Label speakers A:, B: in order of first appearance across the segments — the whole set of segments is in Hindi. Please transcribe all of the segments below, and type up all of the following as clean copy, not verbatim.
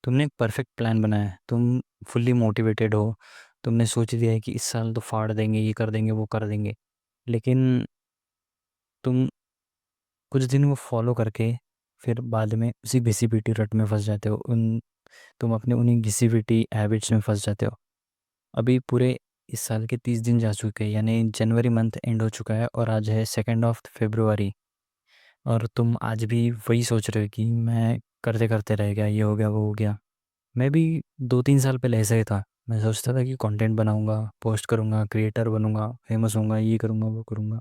A: तुमने एक परफेक्ट प्लान बनाया है, तुम फुल्ली मोटिवेटेड हो। तुमने सोच लिया है कि इस साल तो फाड़ देंगे, ये कर देंगे, वो कर देंगे। लेकिन तुम कुछ दिन वो फॉलो करके फिर बाद में उसी घिसी पिटी रट में फंस जाते हो। उन तुम अपने उन्हीं घिसी पिटी हैबिट्स में फंस जाते हो। अभी पूरे इस साल के 30 दिन जा चुके हैं, यानी जनवरी मंथ एंड हो चुका है और आज है 2 फरवरी। और तुम आज भी वही सोच रहे हो कि मैं करते करते रह गया, ये हो गया, वो हो गया। मैं भी 2-3 साल पहले ऐसा ही था। मैं सोचता था कि कंटेंट बनाऊंगा, पोस्ट करूंगा, क्रिएटर बनूंगा, फेमस होऊंगा, ये करूंगा, वो करूंगा।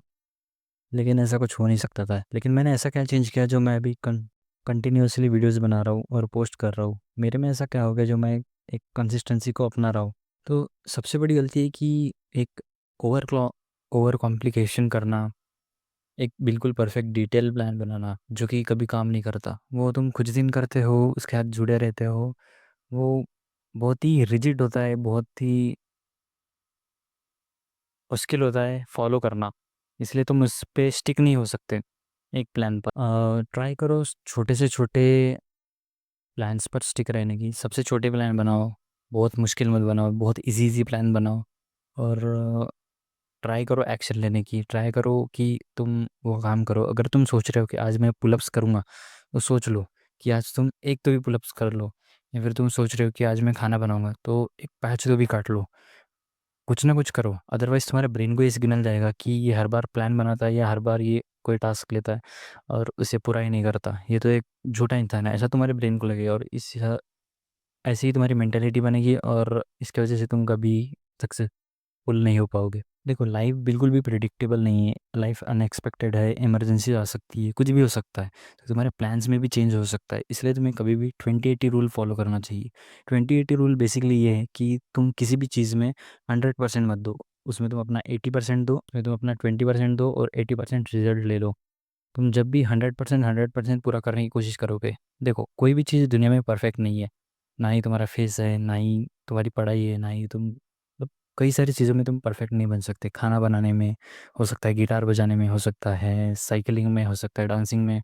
A: लेकिन ऐसा कुछ हो नहीं सकता था। लेकिन मैंने ऐसा क्या चेंज किया जो मैं अभी कंटिन्यूअसली वीडियोस बना रहा हूँ और पोस्ट कर रहा हूँ? मेरे में ऐसा क्या हो गया जो मैं एक कंसिस्टेंसी को अपना रहा हूँ? तो सबसे बड़ी गलती है कि एक ओवर ओवर कॉम्प्लिकेशन करना, एक बिल्कुल परफेक्ट डिटेल प्लान बनाना जो कि कभी काम नहीं करता। वो तुम कुछ दिन करते हो, उसके साथ जुड़े रहते हो। वो बहुत ही रिजिड होता है, बहुत ही मुश्किल होता है फॉलो करना। इसलिए तुम उस पे स्टिक नहीं हो सकते एक प्लान पर। ट्राई करो छोटे से छोटे प्लान्स पर स्टिक रहने की। सबसे छोटे प्लान बनाओ, बहुत मुश्किल मत बनाओ, बहुत इजी इजी प्लान बनाओ। और ट्राई करो एक्शन लेने की। ट्राई करो कि तुम वो काम करो। अगर तुम सोच रहे हो कि आज मैं पुलअप्स करूँगा, तो सोच लो कि आज तुम एक तो भी पुलअप्स कर लो। या फिर तुम सोच रहे हो कि आज मैं खाना बनाऊंगा, तो एक पैच तो भी काट लो। कुछ ना कुछ करो, अदरवाइज तुम्हारे ब्रेन को ये सिग्नल जाएगा कि ये हर बार प्लान बनाता है या हर बार ये कोई टास्क लेता है और उसे पूरा ही नहीं करता, ये तो एक झूठा इंसान है, ऐसा तुम्हारे ब्रेन को लगेगा। और इस ऐसे ही तुम्हारी मेंटेलिटी बनेगी और इसकी वजह से तुम कभी सक्सेसफुल नहीं हो पाओगे। देखो, लाइफ बिल्कुल भी प्रिडिक्टेबल नहीं है। लाइफ अनएक्सपेक्टेड है, इमरजेंसी आ सकती है, कुछ भी हो सकता है। तो तुम्हारे प्लान्स में भी चेंज हो सकता है। इसलिए तुम्हें कभी भी 20-80 रूल फॉलो करना चाहिए। 20-80 रूल बेसिकली ये है कि तुम किसी भी चीज़ में 100% मत दो। उसमें तुम अपना 80% दो, उसमें तुम अपना 20% दो और 80% रिजल्ट ले लो। तुम जब भी 100% पूरा करने की कोशिश करोगे, देखो कोई भी चीज़ दुनिया में परफेक्ट नहीं है। ना ही तुम्हारा फेस है, ना ही तुम्हारी पढ़ाई है, ना ही तुम मतलब कई सारी चीज़ों में तुम परफेक्ट नहीं बन सकते। खाना बनाने में हो सकता है, गिटार बजाने में हो सकता है, साइकिलिंग में हो सकता है, डांसिंग में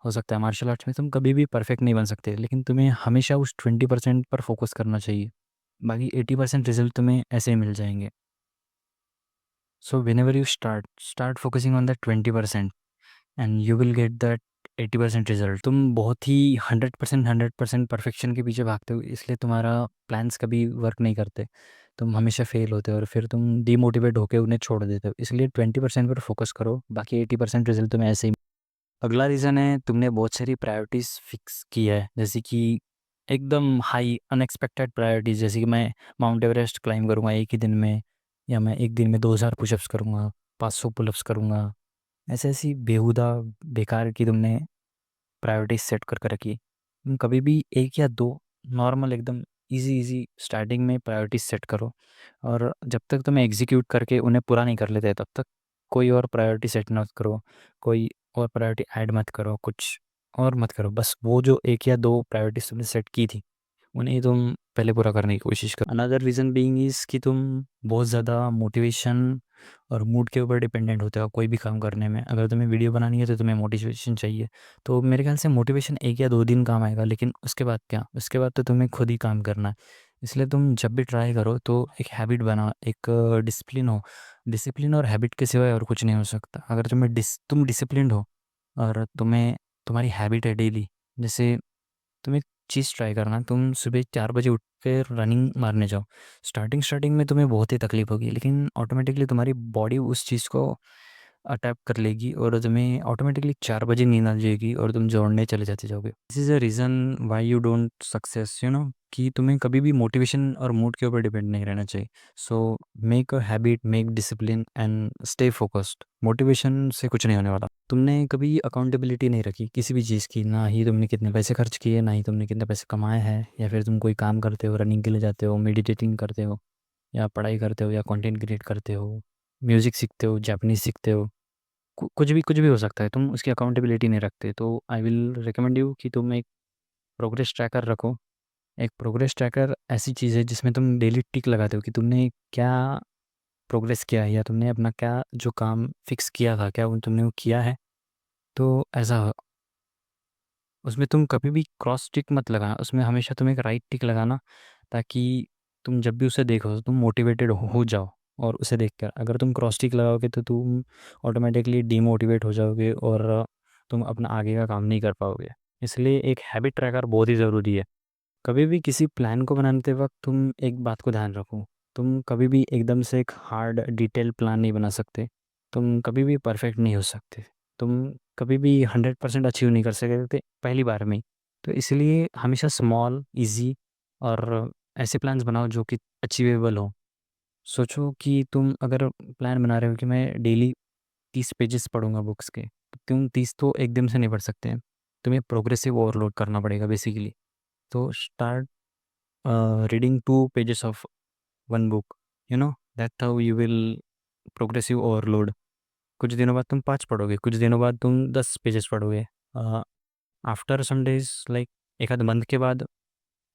A: हो सकता है, मार्शल आर्ट्स में तुम कभी भी परफेक्ट नहीं बन सकते। लेकिन तुम्हें हमेशा उस 20% पर फोकस करना चाहिए। बाकी 80% रिजल्ट तुम्हें ऐसे ही मिल जाएंगे। So when ever you start focusing on that 20% and you will get that 80% result. तुम बहुत ही 100% परफेक्शन के पीछे भागते हो, इसलिए तुम्हारा प्लान्स कभी वर्क नहीं करते। तुम हमेशा फेल होते हो और फिर तुम डीमोटिवेट होकर उन्हें छोड़ देते हो। इसलिए 20% पर फोकस करो, बाकी 80% रिजल्ट तुम्हें ऐसे ही। अगला रीज़न है, तुमने बहुत सारी प्रायोरिटीज़ फिक्स की है, जैसे कि एकदम हाई अनएक्सपेक्टेड प्रायोरिटीज़, जैसे कि मैं माउंट एवरेस्ट क्लाइंब करूँगा एक ही दिन में, या मैं एक दिन में 2000 पुशअप्स करूँगा, 500 पुलअप्स करूँगा। ऐसे ऐसी बेहुदा बेकार की तुमने प्रायोरिटीज सेट कर रखी है। तुम कभी भी एक या दो नॉर्मल एकदम इजी इजी स्टार्टिंग में प्रायोरिटीज सेट करो। और जब तक तुम्हें एग्जीक्यूट करके उन्हें पूरा नहीं कर लेते, तब तक कोई और प्रायोरिटी सेट मत करो, कोई और प्रायोरिटी ऐड मत करो, कुछ और मत करो। बस वो जो एक या दो प्रायोरिटीज तुमने सेट की थी, उन्हें तुम पहले पूरा करने की कोशिश करो। अनदर रीज़न बीइंग इज़ कि तुम बहुत ज़्यादा मोटिवेशन और मूड के ऊपर डिपेंडेंट होते हो कोई भी काम करने में। अगर तुम्हें वीडियो बनानी है तो तुम्हें मोटिवेशन चाहिए। तो मेरे ख्याल से मोटिवेशन 1 या 2 दिन काम आएगा, लेकिन उसके बाद क्या? उसके बाद तो तुम्हें खुद ही काम करना है। इसलिए तुम जब भी ट्राई करो तो एक हैबिट बनाओ, एक डिसिप्लिन हो। डिसिप्लिन और हैबिट के सिवाय और कुछ नहीं हो सकता। अगर तुम डिसिप्लिन हो और तुम्हारी हैबिट है डेली, जैसे तुम एक चीज़ ट्राई करना, तुम सुबह 4 बजे उठ के रनिंग मारने जाओ। स्टार्टिंग स्टार्टिंग में तुम्हें बहुत ही तकलीफ होगी, लेकिन ऑटोमेटिकली तुम्हारी बॉडी उस चीज़ को अटैप कर लेगी और तुम्हें ऑटोमेटिकली 4 बजे नींद आ जाएगी और तुम दौड़ने चले जाते जाओगे। This is a reason why you don't success, कि तुम्हें कभी भी मोटिवेशन और मूड के ऊपर डिपेंड नहीं रहना चाहिए। So make a habit, make discipline and stay focused. Motivation से कुछ नहीं होने वाला। तुमने कभी अकाउंटेबिलिटी नहीं रखी किसी भी चीज़ की, ना ही तुमने कितने पैसे खर्च किए, ना ही तुमने कितने पैसे कमाए हैं। या फिर तुम कोई काम करते हो, रनिंग के लिए जाते हो, मेडिटेटिंग करते हो, या पढ़ाई करते हो, या कंटेंट क्रिएट करते हो, म्यूज़िक सीखते हो, जापानीज़ सीखते हो, कुछ भी हो सकता है, तुम उसकी अकाउंटेबिलिटी नहीं रखते। तो आई विल रिकमेंड यू कि तुम एक प्रोग्रेस ट्रैकर रखो। एक प्रोग्रेस ट्रैकर ऐसी चीज़ है जिसमें तुम डेली टिक लगाते हो कि तुमने क्या प्रोग्रेस किया है, या तुमने अपना क्या जो काम फिक्स किया था, क्या वो तुमने वो किया है। तो ऐसा उसमें तुम कभी भी क्रॉस टिक मत लगाना, उसमें हमेशा तुम एक राइट टिक लगाना, ताकि तुम जब भी उसे देखो तो तुम मोटिवेटेड हो जाओ। और उसे देखकर अगर तुम क्रॉस टिक लगाओगे तो तुम ऑटोमेटिकली डीमोटिवेट हो जाओगे और तुम अपना आगे का काम नहीं कर पाओगे। इसलिए एक हैबिट ट्रैकर बहुत ही ज़रूरी है। कभी भी किसी प्लान को बनाते वक्त तुम एक बात को ध्यान रखो, तुम कभी भी एकदम से एक हार्ड डिटेल प्लान नहीं बना सकते, तुम कभी भी परफेक्ट नहीं हो सकते, तुम कभी भी 100% अचीव नहीं कर सकते पहली बार में ही। तो इसलिए हमेशा स्मॉल इजी और ऐसे प्लान्स बनाओ जो कि अचीवेबल हो। सोचो कि तुम अगर प्लान बना रहे हो कि मैं डेली 30 पेजेस पढ़ूंगा बुक्स के, तो तुम 30 तो एकदम से नहीं पढ़ सकते हैं, तुम्हें प्रोग्रेसिव ओवरलोड करना पड़ेगा बेसिकली। तो start reading 2 pages of one book, you know, that's how you will progressive overload। कुछ दिनों बाद तुम 5 पढ़ोगे, कुछ दिनों बाद तुम 10 पेजेस पढ़ोगे, आफ्टर सम डेज लाइक एक आध मंथ के बाद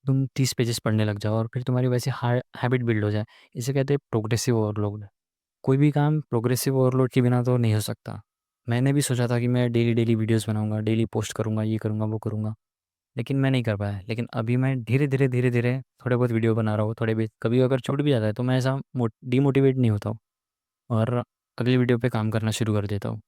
A: तुम 30 पेजेस पढ़ने लग जाओ और फिर तुम्हारी वैसे हैबिट बिल्ड हो जाए। इसे कहते हैं प्रोग्रेसिव ओवरलोड। कोई भी काम प्रोग्रेसिव ओवरलोड के बिना तो नहीं हो सकता। मैंने भी सोचा था कि मैं डेली डेली वीडियोस बनाऊंगा, डेली पोस्ट करूंगा, ये करूंगा वो करूंगा, लेकिन मैं नहीं कर पाया। लेकिन अभी मैं धीरे धीरे थोड़े बहुत वीडियो बना रहा हूँ, थोड़े भी कभी अगर छूट भी जाता है तो मैं ऐसा डीमोटिवेट नहीं होता हूँ और अगली वीडियो पे काम करना शुरू कर देता हूँ।